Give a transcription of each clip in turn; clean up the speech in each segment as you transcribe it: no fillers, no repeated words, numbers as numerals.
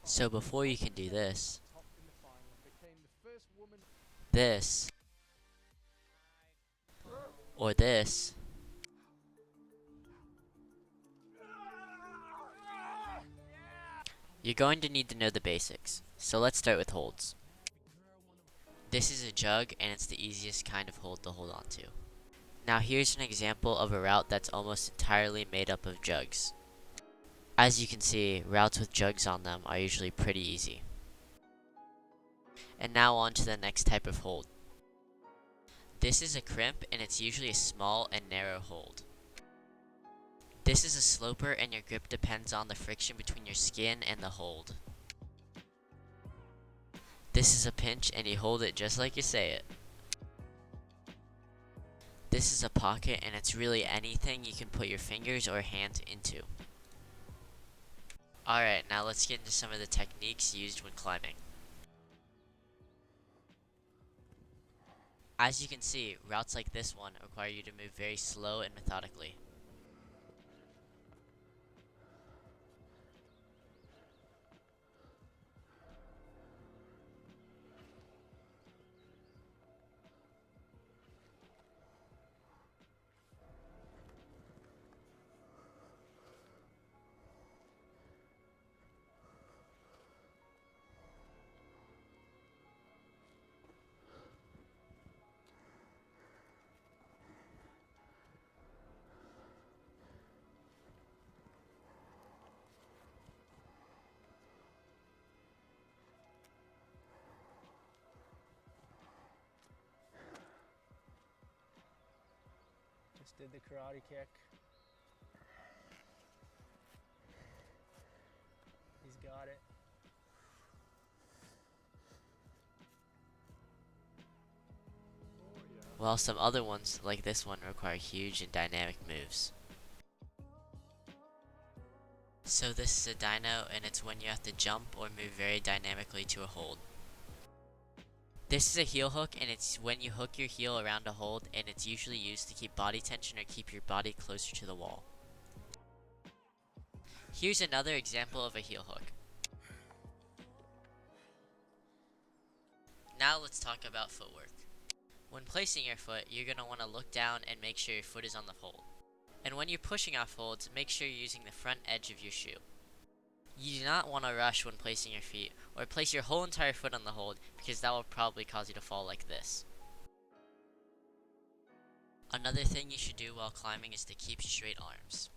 So before you can do this, this, or this, you're going to need to know the basics. So let's start with holds. This is a jug and it's the easiest kind of hold to hold on to. Now here's an example of a route that's almost entirely made up of jugs. As you can see, routes with jugs on them are usually pretty easy. And now on to the next type of hold. This is a crimp and it's usually a small and narrow hold. This is a sloper and your grip depends on the friction between your skin and the hold. This is a pinch and you hold it just like you say it. This is a pocket and it's really anything you can put your fingers or hands into. Alright, now let's get into some of the techniques used when climbing. As you can see, routes like this one require you to move very slow and methodically. Just did the karate kick. He's got it. While some other ones, like this one, require huge and dynamic moves. So this is a dyno and it's when you have to jump or move very dynamically to a hold. This is a heel hook and it's when you hook your heel around a hold and it's usually used to keep body tension or keep your body closer to the wall. Here's another example of a heel hook. Now let's talk about footwork. When placing your foot, you're going to want to look down and make sure your foot is on the hold. And when you're pushing off holds, make sure you're using the front edge of your shoe. You do not want to rush when placing your feet, or place your whole entire foot on the hold, because that will probably cause you to fall like this. Another thing you should do while climbing is to keep straight arms.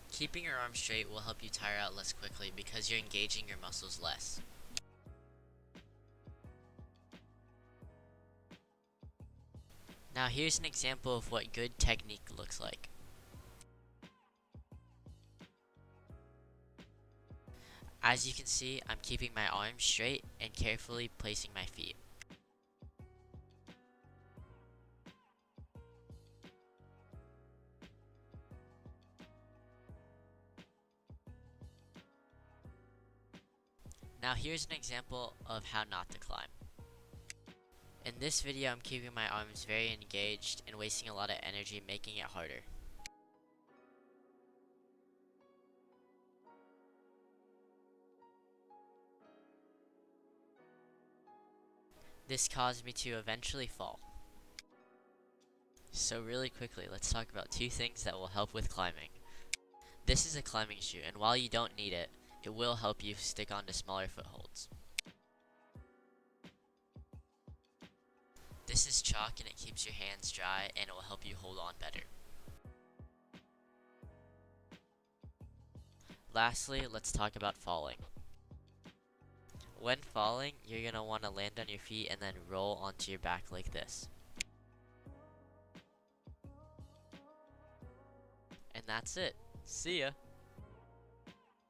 Keeping your arms straight will help you tire out less quickly because you're engaging your muscles less. Now here's an example of what good technique looks like. As you can see, I'm keeping my arms straight and carefully placing my feet. Now here's an example of how not to climb. In this video, I'm keeping my arms very engaged and wasting a lot of energy making it harder. This caused me to eventually fall. So really quickly, let's talk about two things that will help with climbing. This is a climbing shoe, and while you don't need it, it will help you stick onto smaller footholds. This is chalk and it keeps your hands dry and it will help you hold on better. Lastly, let's talk about falling. When falling, you're going to want to land on your feet and then roll onto your back like this. And that's it. See ya!